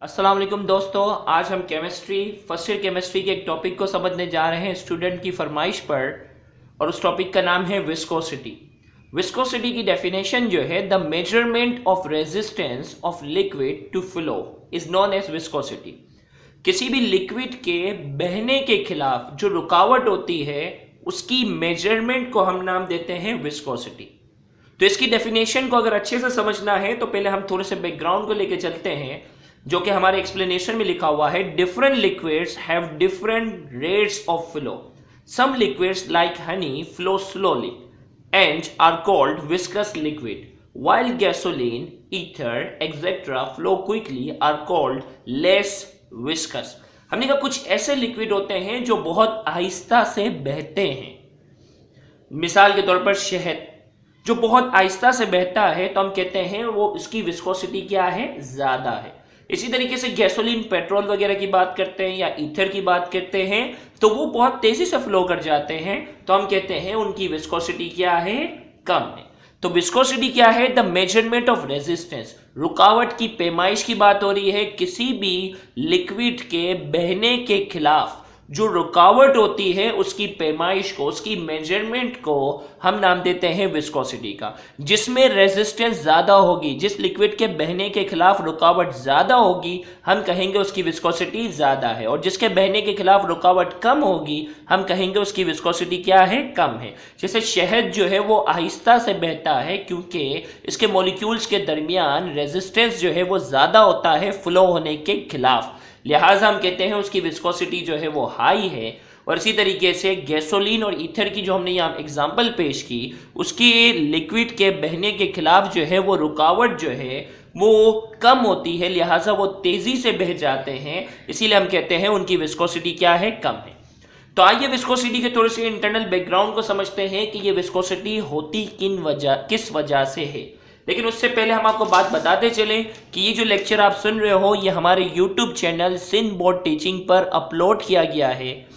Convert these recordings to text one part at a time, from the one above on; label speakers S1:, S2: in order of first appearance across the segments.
S1: अस्सलाम वालेकुम दोस्तों, आज हम केमिस्ट्री फर्स्ट ईयर केमिस्ट्री के एक टॉपिक को समझने जा रहे हैं स्टूडेंट की फरमाइश पर। और उस टॉपिक का नाम है विस्कोसिटी। विस्कोसिटी की डेफिनेशन जो है, the measurement of resistance of liquid to flow is known as viscosity. किसी भी लिक्विड के बहने के खिलाफ जो रुकावट होती है उसकी मेजरमेंट को हम नाम देते हैं विस्कोसिटी। तो इसकी डेफिनेशन को अगर अच्छे से समझना है तो पहले हम थोड़े से बैकग्राउंड को लेके चलते हैं, जो कि हमारे एक्सप्लेनेशन में लिखा हुआ है। Different liquids have different rates of flow. Some liquids like honey flow slowly and are called viscous liquid, while gasoline, ether, etc. flow quickly are called less viscous। हमने कहा कुछ ऐसे लिक्विड होते हैं जो बहुत आहिस्ता से बहते हैं। मिसाल के तौर पर शहद जो बहुत आहिस्ता से बहता है तो हम कहते हैं वो उसकी विस्कोसिटी क्या है, ज्यादा है। इसी तरीके से गैसोलीन, पेट्रोल वगैरह की बात करते हैं या ईथर की बात करते हैं तो वो बहुत तेजी से फ्लो कर जाते हैं तो हम कहते हैं उनकी विस्कोसिटी क्या है, कम है। तो विस्कोसिटी क्या है, द मेजरमेंट ऑफ रेजिस्टेंस, रुकावट की पैमाइश की बात हो रही है। किसी भी लिक्विड के बहने के खिलाफ जो रुकावट होती है उसकी पैमाइश को, उसकी मेजरमेंट को हम नाम देते हैं विस्कोसिटी का। जिसमें रेजिस्टेंस ज्यादा होगी, जिस लिक्विड के बहने के खिलाफ रुकावट ज्यादा होगी हम कहेंगे उसकी विस्कोसिटी ज्यादा है, और जिसके बहने के खिलाफ रुकावट कम होगी हम कहेंगे उसकी विस्कोसिटी क्या है, कम है। जैसे शहद जो है वो आहिस्ता से बहता है क्योंकि इसके मॉलिक्यूल्स के दरमियान रेजिस्टेंस जो है वो ज्यादा होता है फ्लो होने के खिलाफ, लिहाजा हम कहते हैं उसकी विस्कोसिटी जो है वो हाई है। और इसी तरीके से गैसोलीन और ईथर की जो हमने यहाँ एग्जांपल पेश की, उसकी लिक्विड के बहने के खिलाफ जो है वो रुकावट जो है वो कम होती है, लिहाजा वो तेजी से बह जाते हैं, इसीलिए हम कहते हैं उनकी विस्कोसिटी क्या है, कम है। तो आइए विस्कोसिटी के थोड़े से इंटरनल बैकग्राउंड को समझते हैं कि ये विस्कोसिटी होती किस वजह से है। लेकिन उससे पहले हम आपको बात बताते चलें कि ये जो लेक्चर आप सुन रहे हो ये हमारे YouTube channel Sindh board teaching पर अपलोड किया गया है।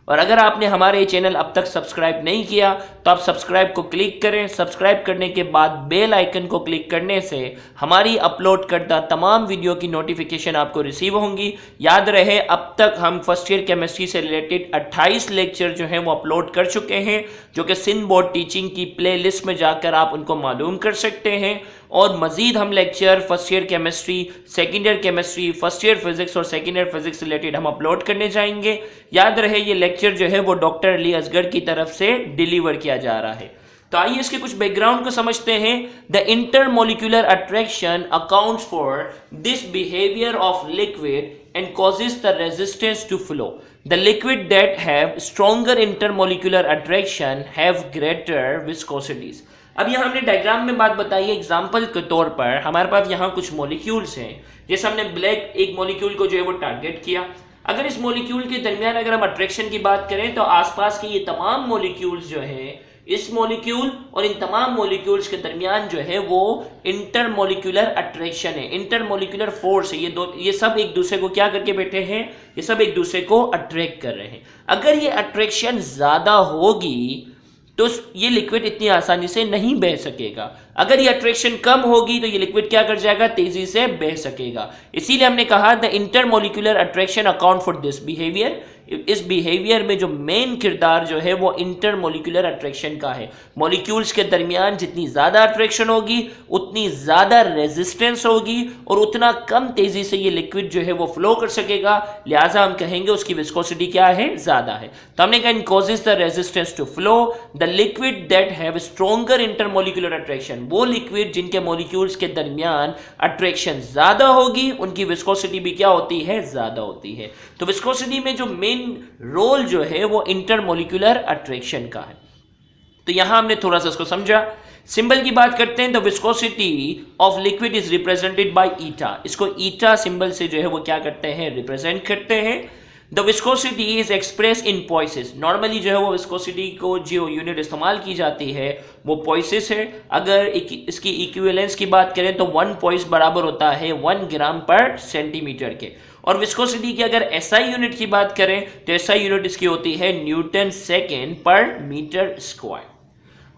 S1: और अगर आपने हमारे चैनल अब तक सब्सक्राइब नहीं किया तो आप सब्सक्राइब को क्लिक करें। सब्सक्राइब करने के बाद बेल आइकन को क्लिक करने से हमारी अपलोड करदा तमाम वीडियो की नोटिफिकेशन आपको रिसीव होंगी। याद रहे अब तक हम फर्स्ट ईयर केमिस्ट्री से रिलेटेड 28 लेक्चर जो हैं वो अपलोड कर चुके हैं, जो कि सिंध बोर्ड टीचिंग की प्ले लिस्ट में जाकर आप उनको मालूम कर सकते हैं। और मजीद हम lecture first year chemistry, second year chemistry, first year physics और सेकेंड ईयर फिजिक्स रिलेटेड हम अपलोड करने जाएंगे। याद रहे ये लेक्चर जो है वो डॉक्टर अली असगर की तरफ से डिलीवर किया जा रहा है। तो आइए इसके कुछ बैकग्राउंड को समझते हैं। The intermolecular attraction accounts for this behaviour of liquid and causes the resistance to flow. The liquid that have stronger intermolecular attraction have greater viscosities. अब यहाँ हमने डायग्राम में बात बताई है एग्जाम्पल के तौर पर। हमारे पास यहाँ कुछ मॉलिक्यूल्स हैं, जैसे हमने ब्लैक एक मॉलिक्यूल को जो है वो टारगेट किया। अगर इस मॉलिक्यूल के दरमियान अगर हम अट्रैक्शन की बात करें तो आसपास के ये तमाम मॉलिक्यूल्स जो हैं, इस मॉलिक्यूल और इन तमाम मॉलिक्यूल्स के दरमियान जो है वो इंटरमोलिकुलर अट्रैक्शन है, इंटरमोलिकुलर फोर्स है। ये सब एक दूसरे को क्या करके बैठे हैं, ये सब एक दूसरे को अट्रैक्ट कर रहे हैं। अगर ये अट्रैक्शन ज्यादा होगी तो ये लिक्विड इतनी आसानी से नहीं बह सकेगा। अगर ये अट्रैक्शन कम होगी तो ये लिक्विड क्या कर जाएगा, तेजी से बह सकेगा। इसीलिए हमने कहा the intermolecular attraction account for this behaviour. इस बिहेवियर में जो मेन किरदार जो है वो इंटरमोलिकुलर अट्रैक्शन का है। मॉलिक्यूल्स के दरमियान जितनी ज्यादा अट्रैक्शन होगी उतनी ज्यादा रेजिस्टेंस होगी और उतना कम तेजी से ये लिक्विड जो है वो फ्लो कर सकेगा, लिहाजा हम कहेंगे उसकी विस्कोसिटी क्या है, ज्यादा है। तो हमने कहा in causes the resistance to flow the liquid that have stronger intermolecular attraction. वो लिक्विड जिनके मॉलिक्यूल्स के दरमियान अट्रैक्शन ज्यादा होगी उनकी विस्कोसिटी भी क्या होती है, ज्यादा होती है। तो विस्कोसिटी में जो मेन रोल जो है वो इंटरमोलिकुलर अट्रैक्शन का है। तो यहां हमने थोड़ा सा इसको समझा। सिंबल की बात करते हैं, the viscosity of liquid is represented by ईटा। इसको ईटा सिंबल से जो है वो क्या करते हैं, रिप्रेजेंट करते हैं। The viscosity is express in poises. Normally जो है वो विस्कोसिटी को जो यूनिट इस्तेमाल की जाती है वो पॉइसेस है। अगर इसकी इक्विवेलेंस की बात करें तो 1 पॉइस बराबर होता है 1 ग्राम पर सेंटीमीटर के। और विस्कोसिटी की अगर एसआई यूनिट की बात करें तो एसआई यूनिट इसकी होती है न्यूटन सेकेंड पर मीटर स्क्वायर।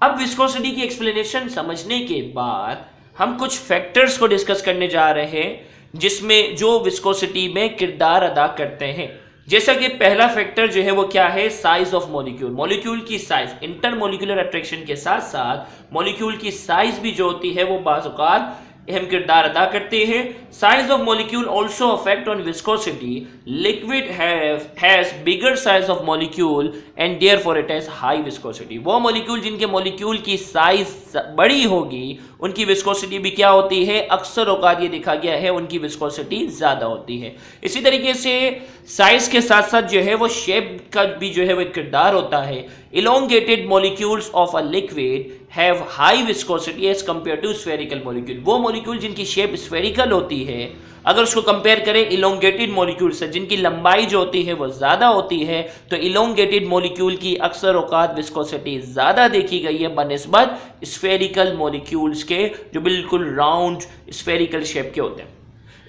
S1: अब विस्कोसिटी की एक्सप्लेनेशन समझने के बाद हम कुछ फैक्टर्स को डिस्कस करने जा रहे हैं जिसमें जो विस्कोसिटी में किरदार अदा करते हैं। जैसा कि पहला फैक्टर जो है वो क्या है, साइज ऑफ मॉलिक्यूल, मॉलिक्यूल की साइज, इंटरमॉलिक्यूलर अट्रैक्शन के साथ साथ मॉलिक्यूल की साइज भी जो होती है वो बाज़ औक़ात अहम किरदार अदा करते हैं। Size of molecule also affect on viscosity, liquid has bigger size of molecule and therefore it has high viscosity. वो मॉलिक्यूल जिनके मॉलिक्यूल की साइज बड़ी होगी उनकी विस्कोसिटी भी क्या होती है, अक्सर औकात ये देखा गया है उनकी विस्कोसिटी ज्यादा होती है। इसी तरीके से साइज के साथ साथ जो है वो शेप का भी जो है वो किरदार होता है। Elongated molecules of a liquid have high viscosity as compare to spherical molecule. वो मॉलिक्यूल जिनकी शेप स्फेरिकल होती है, अगर उसको कंपेयर करें इलोंगेटेड मॉलिक्यूल से जिनकी लंबाई जो होती है वो ज़्यादा होती है, तो इलोंगेटेड मॉलिक्यूल की अक्सर औकात विस्कोसिटी ज़्यादा देखी गई है बनिस्बत स्फेरिकल मॉलिक्यूल्स के जो बिल्कुल राउंड स्फेरिकल शेप के होते हैं।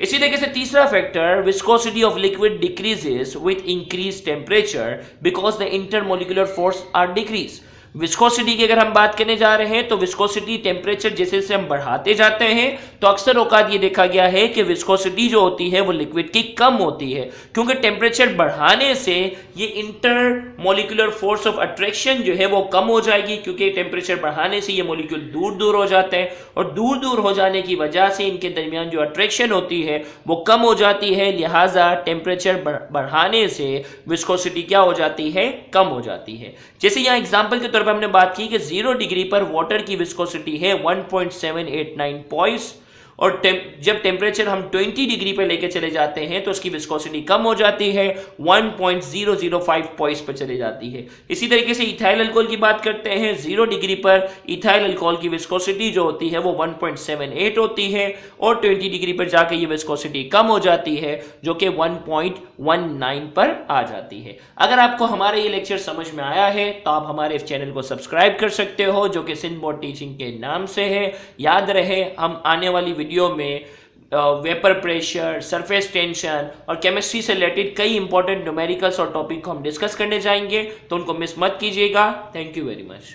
S1: इसी तरीके से तीसरा factor, viscosity of liquid decreases with increase temperature because the intermolecular force are decrease. Viscosity की अगर हम बात करने जा रहे हैं तो विस्कोसिटी टेम्परेचर जैसे जैसे हम बढ़ाते जाते हैं तो अक्सर औकात ये देखा गया है कि विस्कोसिटी जो होती है वो लिक्विड की कम होती है, क्योंकि टेम्परेचर बढ़ाने से ये inter molecular force of attraction जो है वो कम हो जाएगी, क्योंकि टेम्परेचर बढ़ाने से ये मॉलिक्यूल दूर दूर हो जाते हैं और दूर दूर हो जाने की वजह से इनके दरमियान जो अट्रैक्शन होती है वो कम हो जाती है। लिहाजा टेम्परेचर बढ़ाने से विस्कोसिटी क्या हो जाती है, कम हो जाती है। जैसे यहाँ एग्जाम्पल के तौर पर हमने बात की कि 0 डिग्री पर वाटर की विस्कोसिटी है 1.789 पॉइंट्स, और जब टेम्परेचर हम 20 डिग्री पर लेके चले जाते हैं तो उसकी विस्कोसिटी कम हो जाती है, 1.005 पॉइंट्स पर चले जाती है। इसी तरीके से इथाइल अल्कोहल की बात करते हैं, 0 डिग्री पर इथाइल अल्कोहल की विस्कोसिटी जो होती है वो 1.78 होती है, और 20 डिग्री पर जाकर ये विस्कोसिटी कम हो जाती है जो कि 1.19 पर आ जाती है। अगर आपको हमारा ये लेक्चर समझ में आया है तो आप हमारे इस चैनल को सब्सक्राइब कर सकते हो जो कि सिंध बोर्ड टीचिंग के नाम से है। याद रहे हम आने वाली वीडियो में वेपर प्रेशर, सरफेस टेंशन और केमिस्ट्री से रिलेटेड कई इंपॉर्टेंट न्यूमेरिकल्स और टॉपिक को हम डिस्कस करने जाएंगे, तो उनको मिस मत कीजिएगा। Thank you very much.